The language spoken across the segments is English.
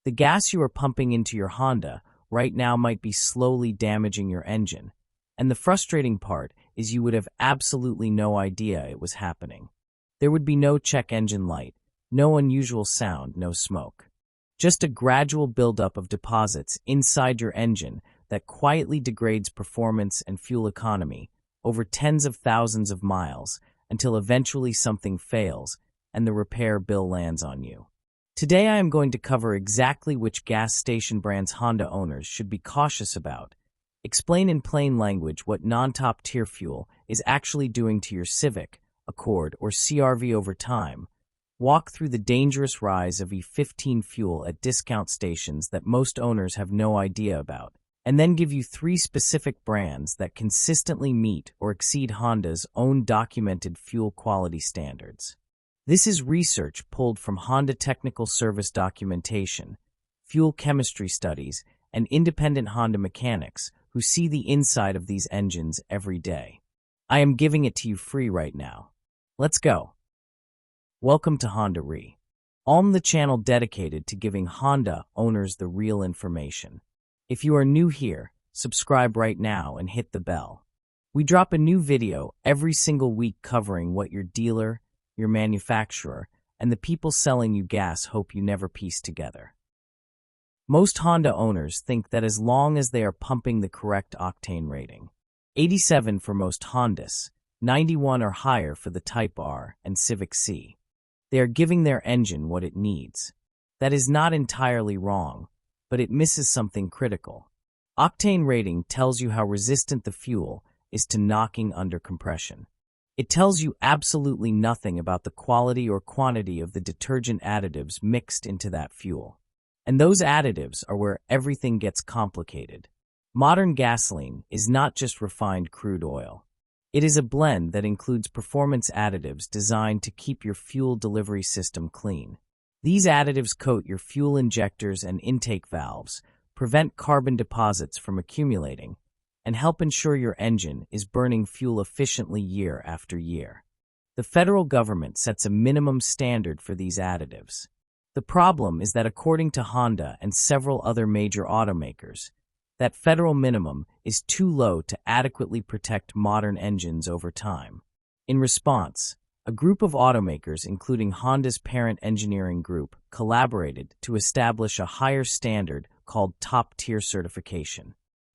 The gas you are pumping into your Honda right now might be slowly damaging your engine, and the frustrating part is you would have absolutely no idea it was happening. There would be no check engine light, no unusual sound, no smoke. Just a gradual buildup of deposits inside your engine that quietly degrades performance and fuel economy over tens of thousands of miles until eventually something fails and the repair bill lands on you. Today I am going to cover exactly which gas station brands Honda owners should be cautious about, explain in plain language what non-top tier fuel is actually doing to your Civic, Accord, or CR-V over time, walk through the dangerous rise of E15 fuel at discount stations that most owners have no idea about, and then give you 3 specific brands that consistently meet or exceed Honda's own documented fuel quality standards. This is research pulled from Honda technical service documentation, fuel chemistry studies, and independent Honda mechanics who see the inside of these engines every day. I am giving it to you free right now. Let's go. Welcome to HondaRealm, the channel dedicated to giving Honda owners the real information. If you are new here, subscribe right now and hit the bell. We drop a new video every single week covering what your dealer, your manufacturer, and the people selling you gas hope you never piece together. Most Honda owners think that as long as they are pumping the correct octane rating, 87 for most Hondas, 91 or higher for the Type R and Civic C, they are giving their engine what it needs. That is not entirely wrong, but it misses something critical. Octane rating tells you how resistant the fuel is to knocking under compression. It tells you absolutely nothing about the quality or quantity of the detergent additives mixed into that fuel. And those additives are where everything gets complicated. Modern gasoline is not just refined crude oil. It is a blend that includes performance additives designed to keep your fuel delivery system clean. These additives coat your fuel injectors and intake valves, prevent carbon deposits from accumulating, and help ensure your engine is burning fuel efficiently year after year. The federal government sets a minimum standard for these additives. The problem is that according to Honda and several other major automakers, that federal minimum is too low to adequately protect modern engines over time. In response, a group of automakers, including Honda's parent engineering group, collaborated to establish a higher standard called top-tier certification.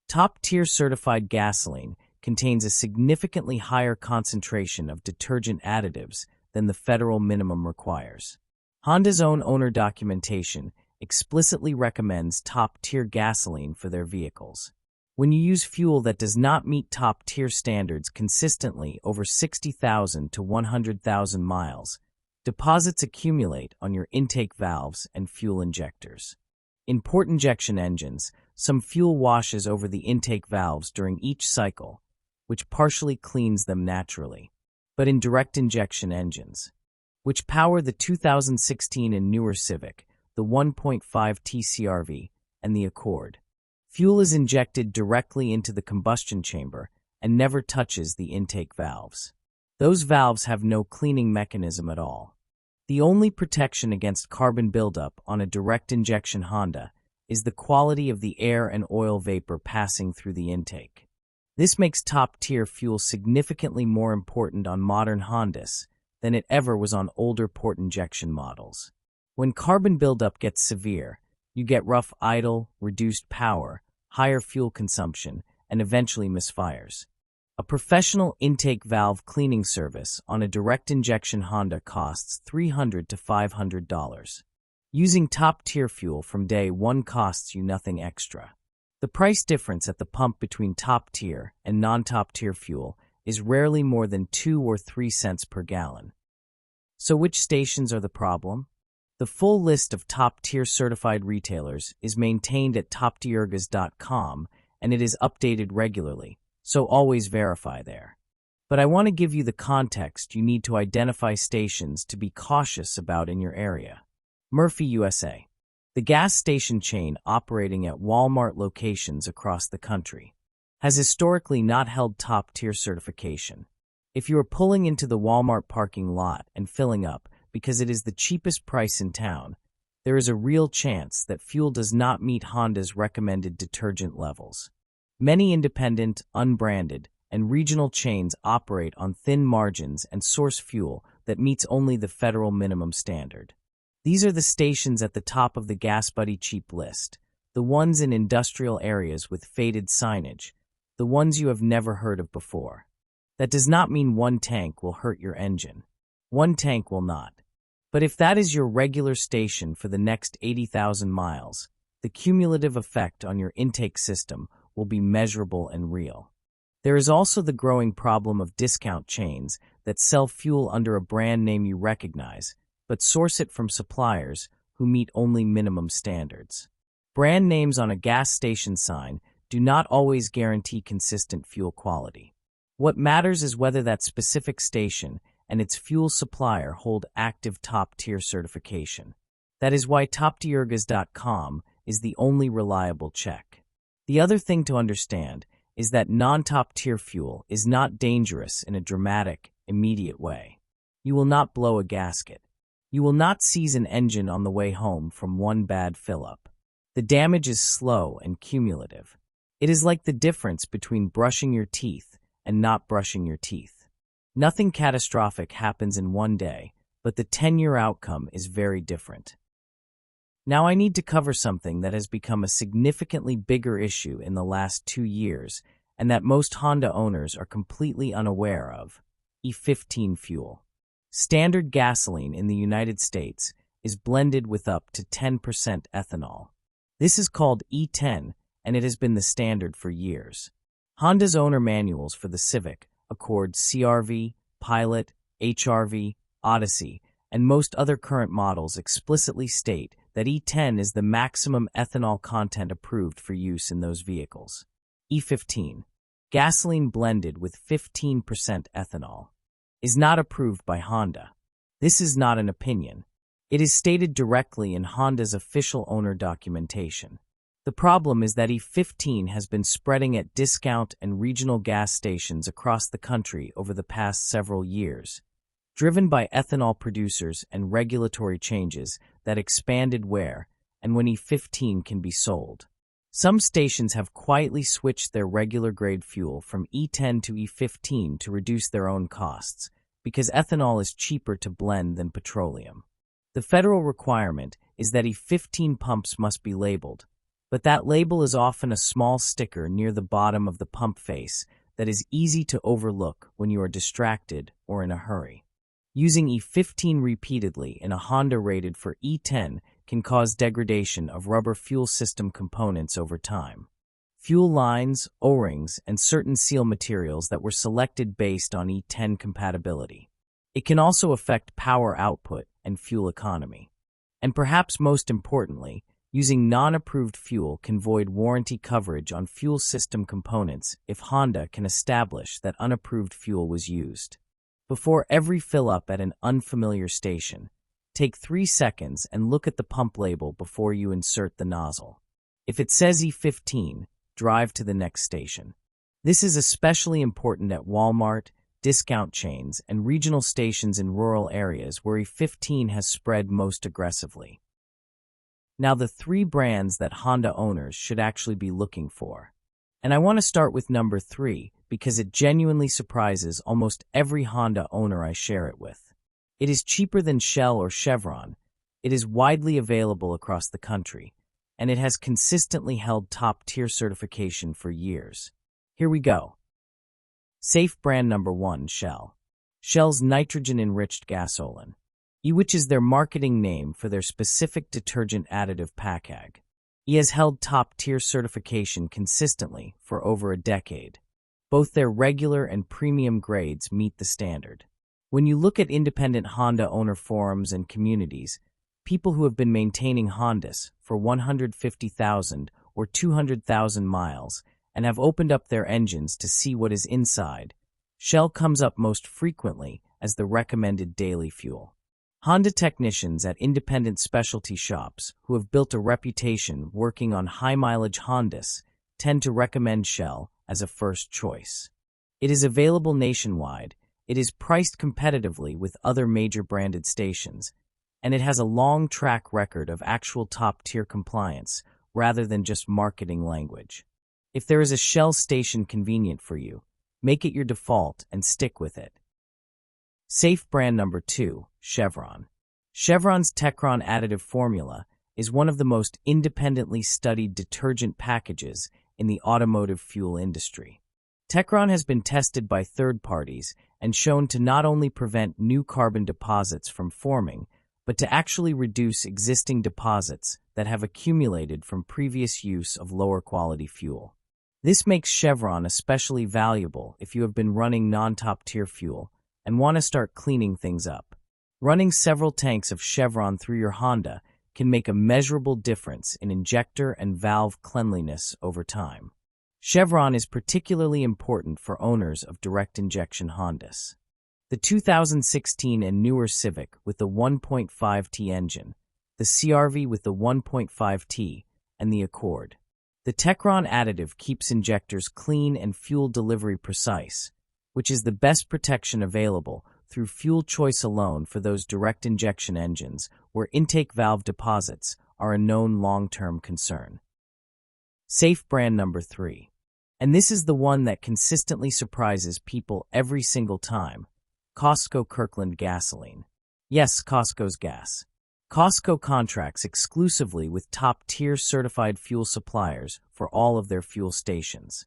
Top-tier certified gasoline contains a significantly higher concentration of detergent additives than the federal minimum requires. Honda's own owner documentation explicitly recommends top-tier gasoline for their vehicles. When you use fuel that does not meet top-tier standards consistently over 60,000 to 100,000 miles, deposits accumulate on your intake valves and fuel injectors. In port injection engines, some fuel washes over the intake valves during each cycle, which partially cleans them naturally. But in direct injection engines, which power the 2016 and newer Civic, the 1.5 TCRV, and the Accord, fuel is injected directly into the combustion chamber and never touches the intake valves. Those valves have no cleaning mechanism at all. The only protection against carbon buildup on a direct injection Honda is the quality of the air and oil vapor passing through the intake. This makes top-tier fuel significantly more important on modern Hondas than it ever was on older port injection models. When carbon buildup gets severe, you get rough idle, reduced power, higher fuel consumption, and eventually misfires. A professional intake valve cleaning service on a direct injection Honda costs $300 to $500. Using top-tier fuel from day one costs you nothing extra. The price difference at the pump between top-tier and non-top-tier fuel is rarely more than 2 or 3 cents per gallon. So which stations are the problem? The full list of top-tier certified retailers is maintained at toptiergas.com, and it is updated regularly, so always verify there. But I want to give you the context you need to identify stations to be cautious about in your area. Murphy USA, the gas station chain operating at Walmart locations across the country, has historically not held top-tier certification. If you are pulling into the Walmart parking lot and filling up because it is the cheapest price in town, there is a real chance that fuel does not meet Honda's recommended detergent levels. Many independent, unbranded, and regional chains operate on thin margins and source fuel that meets only the federal minimum standard. These are the stations at the top of the Gas Buddy cheap list, the ones in industrial areas with faded signage, the ones you have never heard of before. That does not mean one tank will hurt your engine. One tank will not. But if that is your regular station for the next 80,000 miles, the cumulative effect on your intake system will be measurable and real. There is also the growing problem of discount chains that sell fuel under a brand name you recognize, but source it from suppliers who meet only minimum standards. Brand names on a gas station sign do not always guarantee consistent fuel quality. What matters is whether that specific station and its fuel supplier hold active top-tier certification. That is why TopTiergas.com is the only reliable check. The other thing to understand is that non-top-tier fuel is not dangerous in a dramatic, immediate way. You will not blow a gasket. You will not seize an engine on the way home from one bad fill-up. The damage is slow and cumulative. It is like the difference between brushing your teeth and not brushing your teeth. Nothing catastrophic happens in one day, but the 10-year outcome is very different. Now I need to cover something that has become a significantly bigger issue in the last 2 years and that most Honda owners are completely unaware of: E15 fuel. Standard gasoline in the United States is blended with up to 10% ethanol. This is called E10, and it has been the standard for years. Honda's owner manuals for the Civic, Accord CR-V, Pilot, HR-V, Odyssey, and most other current models explicitly state that E10 is the maximum ethanol content approved for use in those vehicles. E15, gasoline blended with 15% ethanol, is not approved by Honda. This is not an opinion. It is stated directly in Honda's official owner documentation. The problem is that E15 has been spreading at discount and regional gas stations across the country over the past several years, driven by ethanol producers and regulatory changes that expanded where and when E15 can be sold. Some stations have quietly switched their regular grade fuel from E10 to E15 to reduce their own costs, because ethanol is cheaper to blend than petroleum. The federal requirement is that E15 pumps must be labeled, but that label is often a small sticker near the bottom of the pump face that is easy to overlook when you are distracted or in a hurry. Using E15 repeatedly in a Honda rated for E10 can cause degradation of rubber fuel system components over time. Fuel lines, O-rings, and certain seal materials that were selected based on E10 compatibility. It can also affect power output and fuel economy. And perhaps most importantly, using non-approved fuel can void warranty coverage on fuel system components if Honda can establish that unapproved fuel was used. Before every fill-up at an unfamiliar station, take 3 seconds and look at the pump label before you insert the nozzle. If it says E15, drive to the next station. This is especially important at Walmart, discount chains, and regional stations in rural areas where E15 has spread most aggressively. Now, the 3 brands that Honda owners should actually be looking for. And I want to start with number 3 because it genuinely surprises almost every Honda owner I share it with. It is cheaper than Shell or Chevron, it is widely available across the country, and it has consistently held top-tier certification for years. Here we go. Safe brand number 1, Shell. Shell's nitrogen-enriched gasoline, which is their marketing name for their specific detergent additive PACAG. It has held top-tier certification consistently for over a decade. Both their regular and premium grades meet the standard. When you look at independent Honda owner forums and communities, people who have been maintaining Hondas for 150,000 or 200,000 miles and have opened up their engines to see what is inside, Shell comes up most frequently as the recommended daily fuel. Honda technicians at independent specialty shops who have built a reputation working on high-mileage Hondas tend to recommend Shell as a first choice. It is available nationwide, it is priced competitively with other major branded stations, and it has a long track record of actual top-tier compliance rather than just marketing language. If there is a Shell station convenient for you, make it your default and stick with it. Safe brand number 2, Chevron. Chevron's Techron additive formula is one of the most independently studied detergent packages in the automotive fuel industry. Techron has been tested by third parties and shown to not only prevent new carbon deposits from forming, but to actually reduce existing deposits that have accumulated from previous use of lower quality fuel. This makes Chevron especially valuable if you have been running non-top tier fuel and want to start cleaning things up. Running several tanks of Chevron through your Honda can make a measurable difference in injector and valve cleanliness over time. Chevron is particularly important for owners of direct injection Hondas. The 2016 and newer Civic with the 1.5T engine, the CR-V with the 1.5T, and the Accord. The Techron additive keeps injectors clean and fuel delivery precise, which is the best protection available through fuel choice alone for those direct injection engines where intake valve deposits are a known long-term concern. Safe brand number 3. And this is the one that consistently surprises people every single time. Costco Kirkland gasoline. Yes, Costco's gas. Costco contracts exclusively with top-tier certified fuel suppliers for all of their fuel stations.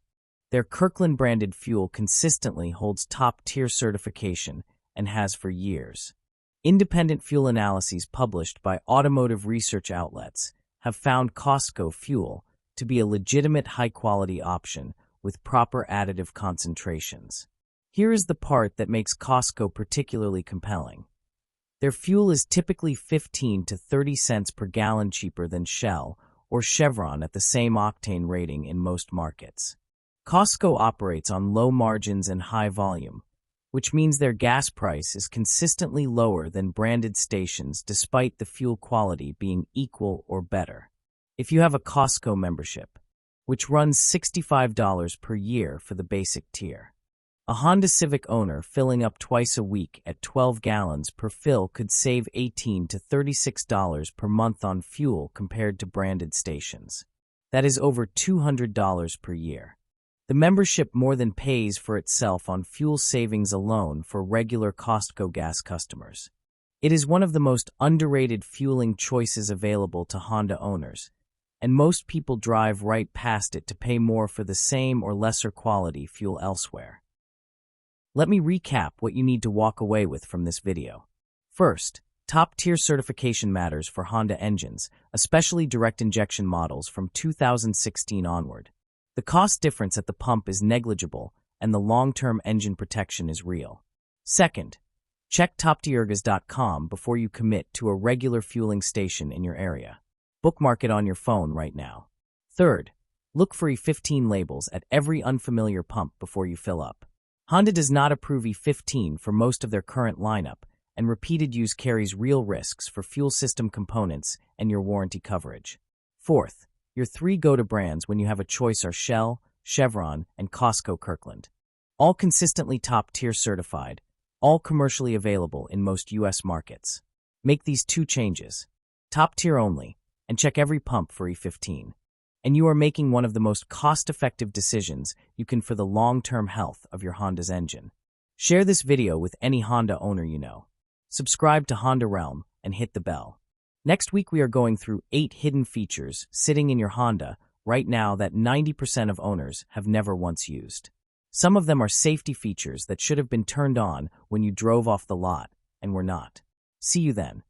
Their Kirkland-branded fuel consistently holds top-tier certification and has for years. Independent fuel analyses published by automotive research outlets have found Costco fuel to be a legitimate high-quality option with proper additive concentrations. Here is the part that makes Costco particularly compelling. Their fuel is typically 15 to 30 cents per gallon cheaper than Shell or Chevron at the same octane rating in most markets. Costco operates on low margins and high volume, which means their gas price is consistently lower than branded stations despite the fuel quality being equal or better. If you have a Costco membership, which runs $65 per year for the basic tier, a Honda Civic owner filling up twice a week at 12 gallons per fill could save $18 to $36 per month on fuel compared to branded stations. That is over $200 per year. The membership more than pays for itself on fuel savings alone for regular Costco gas customers. It is one of the most underrated fueling choices available to Honda owners, and most people drive right past it to pay more for the same or lesser quality fuel elsewhere. Let me recap what you need to walk away with from this video. First, top-tier certification matters for Honda engines, especially direct injection models from 2016 onward. The cost difference at the pump is negligible, and the long-term engine protection is real. Second, check toptiergas.com before you commit to a regular fueling station in your area. Bookmark it on your phone right now. Third, look for E15 labels at every unfamiliar pump before you fill up. Honda does not approve E15 for most of their current lineup, and repeated use carries real risks for fuel system components and your warranty coverage. Fourth, your 3 go-to brands when you have a choice are Shell, Chevron, and Costco Kirkland. All consistently top-tier certified, all commercially available in most U.S. markets. Make these 2 changes, top-tier only, and check every pump for E15. And you are making one of the most cost-effective decisions you can for the long-term health of your Honda's engine. Share this video with any Honda owner you know. Subscribe to HondaRealm and hit the bell. Next week we are going through 8 hidden features sitting in your Honda right now that 90% of owners have never once used. Some of them are safety features that should have been turned on when you drove off the lot and were not. See you then.